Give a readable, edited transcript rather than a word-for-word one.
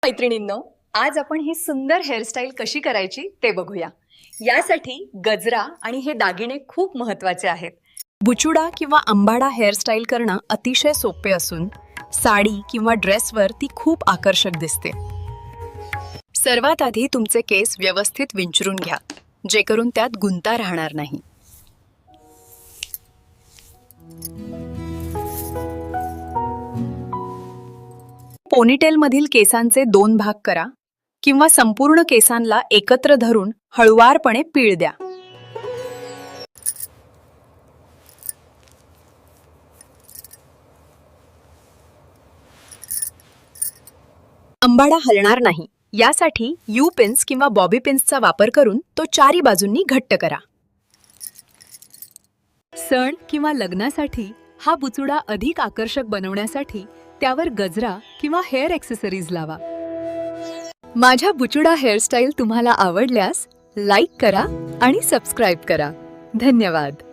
मैत्रिणींनो, आज आपण ही सुंदर हेअरस्टाईल कशी करायची ते बघूया. यासाठी गजरा आणि हे दागिने खूप महत्त्वाचे आहेत. बुचुडा किंवा अंबाडा हेअरस्टाईल करणं अतिशय सोपे असून साडी किंवा ड्रेसवर ती खूप आकर्षक दिसते. सर्वात आधी तुमचे केस व्यवस्थित विंचरून घ्या, जे करून त्यात गुंता राहणार नाही. पोनीटेलमधील केसांचे 2 भाग करा किंवा संपूर्ण केसांना एकत्र धरून हळुवारपणे पीळ द्या. अंबाडा हलणार नाही यासाठी यू पिन्स किंवा बॉबी पिन्सचा वापर करून तो चारी बाजूंनी घट्ट करा. सण किंवा लग्नासाठी हा बुचुडा अधिक आकर्षक बनवण्यासाठी त्यावर गजरा किंवा हेअर ॲक्सेसरीज लावा. माझ्या बुचुडा हेअरस्टाईल तुम्हाला आवडल्यास लाईक करा आणि सबस्क्राईब करा. धन्यवाद.